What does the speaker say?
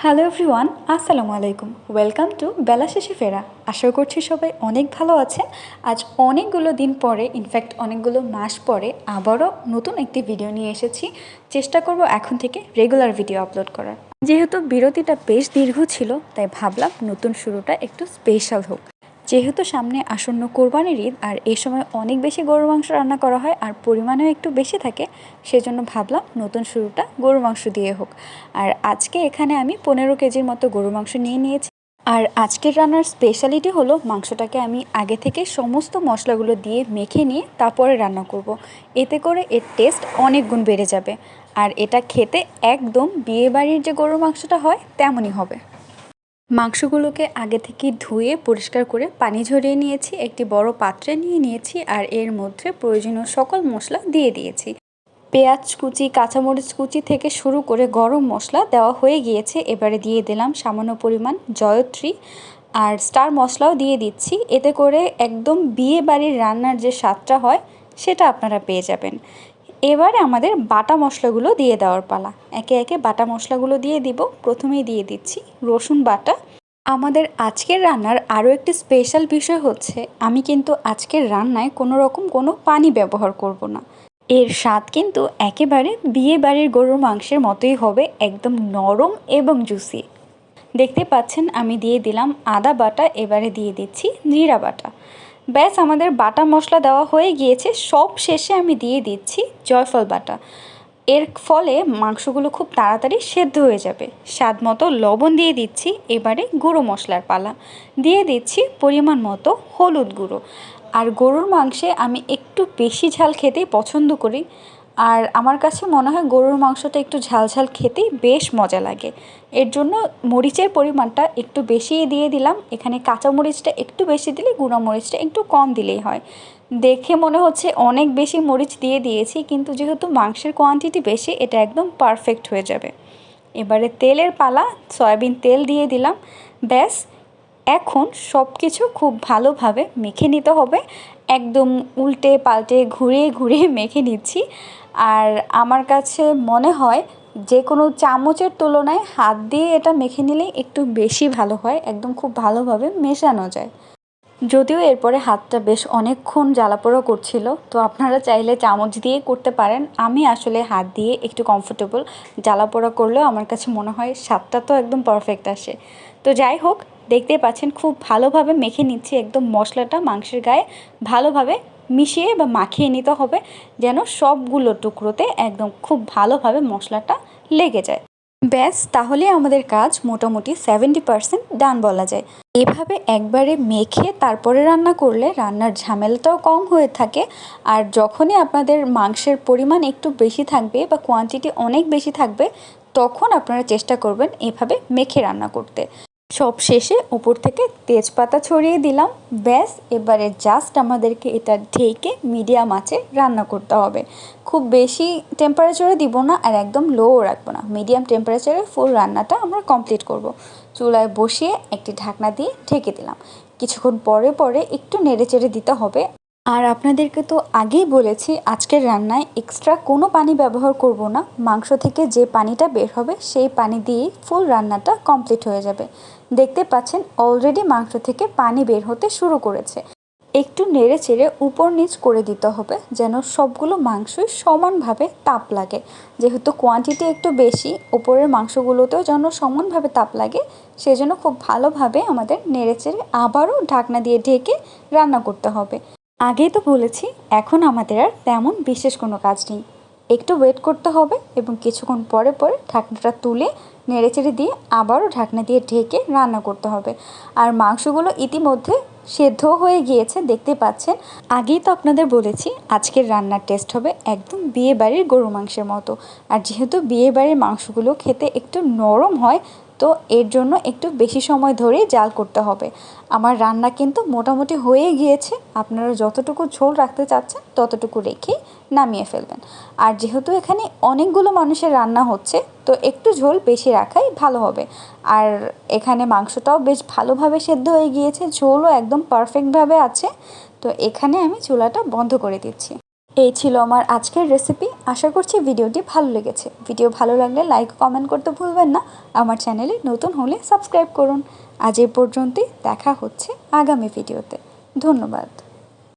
Hello everyone, আসসালামু আলাইকুম। Welcome to বেলা শেষে ফেরা। আশা করছি সবাই অনেক ভালো আছেন। আজ অনেকগুলো দিন পরে, ইনফ্যাক্ট অনেকগুলো মাস পরে আবারও নতুন একটি ভিডিও নিয়ে এসেছি। চেষ্টা করব এখন থেকে রেগুলার ভিডিও আপলোড করার। যেহেতু বিরতিটা বেশ দীর্ঘ ছিল, তাই ভাবলাম নতুন শুরুটা একটু স্পেশাল হোক। যেহেতু সামনে আসন্ন কোরবানির ঈদ, আর এই সময় অনেক বেশি গরুর মাংস রান্না করা হয় আর পরিমাণেও একটু বেশি থাকে, সেজন্য ভাবলাম নতুন শুরুটা গরুর মাংস দিয়ে হোক। আর আজকে এখানে আমি 15 কেজির মতো গরুর মাংস নিয়ে নিয়েছি। আর আজকের রান্নার স্পেশালিটি হলো মাংসটাকে আমি আগে থেকে সমস্ত মশলাগুলো দিয়ে মেখে নিয়ে তারপরে রান্না করব। এতে করে এর টেস্ট অনেক গুণ বেড়ে যাবে। আর এটা খেতে একদম বিয়েবাড়ির যে গরুর মাংসটা হয় তেমনই হবে। মাংসগুলোকে আগে থেকে ধুয়ে পরিষ্কার করে পানি ঝরিয়ে নিয়েছি, একটি বড় পাত্রে নিয়ে নিয়েছি আর এর মধ্যে প্রয়োজনীয় সকল মশলা দিয়ে দিয়েছি। পেঁয়াজ কুচি, কাঁচামরিচ কুচি থেকে শুরু করে গরম মশলা দেওয়া হয়ে গিয়েছে। এবারে দিয়ে দিলাম সামান্য পরিমাণ জয়ত্রী আর স্টার মশলাও দিয়ে দিচ্ছি। এতে করে একদম বিয়ে বাড়ির রান্নার যে স্বাদটা হয় সেটা আপনারা পেয়ে যাবেন। এবারে আমাদের বাটা মশলাগুলো দিয়ে দেওয়ার পালা। একে একে বাটা মশলাগুলো দিয়ে দিব। প্রথমেই দিয়ে দিচ্ছি রসুন বাটা। আমাদের আজকের রান্নার আরও একটি স্পেশাল বিষয় হচ্ছে, আমি কিন্তু আজকের রান্নায় কোনো পানি ব্যবহার করব না। এর স্বাদ কিন্তু একেবারে বিয়ে বাড়ির গরুর মাংসের মতোই হবে, একদম নরম এবং জুসি। দেখতে পাচ্ছেন আমি দিয়ে দিলাম আদা বাটা, এবারে দিয়ে দিচ্ছি জিরা বাটা। ব্যাস আমাদের বাটা মশলা দেওয়া হয়ে গিয়েছে। সব শেষে আমি দিয়ে দিচ্ছি জয়ফল বাটা। এর ফলে মাংসগুলো খুব তাড়াতাড়ি সেদ্ধ হয়ে যাবে। স্বাদ মতো লবণ দিয়ে দিচ্ছি। এবারে গুঁড়ো মশলার পালা। দিয়ে দিচ্ছি পরিমাণ মতো হলুদ গুঁড়ো। আর গরুর মাংসে আমি একটু বেশি ঝাল খেতেই পছন্দ করি। আর আমার কাছে মনে হয় গরুর মাংসটা একটু ঝাল ঝাল খেতেই বেশ মজা লাগে। এর জন্য মরিচের পরিমাণটা একটু বেশিই দিয়ে দিলাম। এখানে কাঁচা মরিচটা একটু বেশি দিলে, গুঁড়ো মরিচটা একটু কম দিলেই হয়। দেখে মনে হচ্ছে অনেক বেশি মরিচ দিয়ে দিয়েছি, কিন্তু যেহেতু মাংসের কোয়ান্টিটি বেশি, এটা একদম পারফেক্ট হয়ে যাবে। এবারে তেলের পালা। সয়াবিন তেল দিয়ে দিলাম। ব্যাস এখন সব কিছু খুব ভালোভাবে মেখে নিতে হবে। একদম উল্টে পাল্টে ঘুরিয়ে ঘুরিয়ে মেখে নিচ্ছি। আর আমার কাছে মনে হয় যে কোনো চামচের তুলনায় হাত দিয়ে এটা মেখে নিলেই একটু বেশি ভালো হয়, একদম খুব ভালোভাবে মেশানো যায়। যদিও এরপরে হাতটা বেশ অনেকক্ষণ জ্বালাপোড়া করছিল, তো আপনারা চাইলে চামচ দিয়ে করতে পারেন। আমি আসলে হাত দিয়ে একটু কমফোর্টেবল। জ্বালাপোড়া করলেও আমার কাছে মনে হয় স্বাদটা তো একদম পারফেক্ট আসে। তো যাই হোক, দেখতে পাচ্ছেন খুব ভালোভাবে মেখে নিচ্ছি। একদম মশলাটা মাংসের গায়ে ভালোভাবে মিশিয়ে বা মাখিয়ে নিতে হবে, যেন সবগুলো টুকরোতে একদম খুব ভালোভাবে মশলাটা লেগে যায়। ব্যাস তাহলে আমাদের কাজ মোটামুটি 70% ডান বলা যায়। এভাবে একবারে মেখে তারপরে রান্না করলে রান্নার ঝামেলাটাও কম হয়ে থাকে। আর যখনই আপনাদের মাংসের পরিমাণ একটু বেশি থাকবে বা কোয়ান্টিটি অনেক বেশি থাকবে, তখন আপনারা চেষ্টা করবেন এভাবে মেখে রান্না করতে। সব শেষে উপর থেকে তেজপাতা ছড়িয়ে দিলাম। ব্যাস এবারে জাস্ট আমাদেরকে এটা ঢেকে মিডিয়াম আঁচে রান্না করতে হবে। খুব বেশি টেম্পারেচারে দিব না, আর একদম লোও রাখবো না। মিডিয়াম টেম্পারেচারে ফুল রান্নাটা আমরা কমপ্লিট করব। চুলায় বসিয়ে একটি ঢাকনা দিয়ে ঢেকে দিলাম। কিছুক্ষণ পরে পরে একটু নেড়েচেড়ে দিতে হবে। আর আপনাদেরকে তো আগেই বলেছি, আজকের রান্নায় এক্সট্রা কোনো পানি ব্যবহার করব না। মাংস থেকে যে পানিটা বের হবে সেই পানি দিয়েই ফুল রান্নাটা কমপ্লিট হয়ে যাবে। দেখতে পাচ্ছেন অলরেডি মাংস থেকে পানি বের হতে শুরু করেছে। একটু নেড়ে চেড়ে উপর নিচ করে দিতে হবে, যেন সবগুলো মাংসই সমানভাবে তাপ লাগে। যেহেতু কোয়ান্টিটি একটু বেশি, উপরের মাংসগুলোতেও যেন সমানভাবে তাপ লাগে, সেজন্য খুব ভালোভাবে আমাদের নেড়ে চেড়ে আবারও ঢাকনা দিয়ে ঢেকে রান্না করতে হবে। আগেই তো বলেছি, এখন আমাদের আর তেমন বিশেষ কোনো কাজ নেই। একটু ওয়েট করতে হবে এবং কিছুক্ষণ পরে পরে ঢাকনাটা তুলে নেড়েচেড়ে দিয়ে আবারও ঢাকনা দিয়ে ঢেকে রান্না করতে হবে। আর মাংসগুলো ইতিমধ্যে সেদ্ধ হয়ে গিয়েছে, দেখতে পাচ্ছেন। আগেই তো আপনাদের বলেছি আজকের রান্নার টেস্ট হবে একদম বিয়ে বাড়ির গরু মাংসের মতো। আর যেহেতু বিয়ে বাড়ির মাংসগুলো খেতে একটু নরম হয়, তো এর জন্য একটু বেশি সময় ধরেই জাল করতে হবে। আমার রান্না কিন্তু মোটামুটি হয়ে গিয়েছে। আপনারা যতটুকু ঝোল রাখতে চাচ্ছেন ততটুকু রেখেই নামিয়ে ফেলবেন। আর যেহেতু এখানে অনেকগুলো মানুষের রান্না হচ্ছে, তো একটু ঝোল বেশি রাখাই ভালো হবে। আর এখানে মাংসটাও বেশ ভালোভাবে সেদ্ধ হয়ে গিয়েছে, ঝোলও একদম পারফেক্টভাবে আছে। তো এখানে আমি চুলাটা বন্ধ করে দিচ্ছি। এই ছিল আমার আজকের রেসিপি। আশা করছি ভিডিওটি ভালো লেগেছে। ভিডিও ভালো লাগলে লাইক কমেন্ট করতে ভুলবেন না। আমার চ্যানেলে নতুন হলে সাবস্ক্রাইব করুন। আজ এই পর্যন্তই, দেখা হচ্ছে আগামী ভিডিওতে। ধন্যবাদ।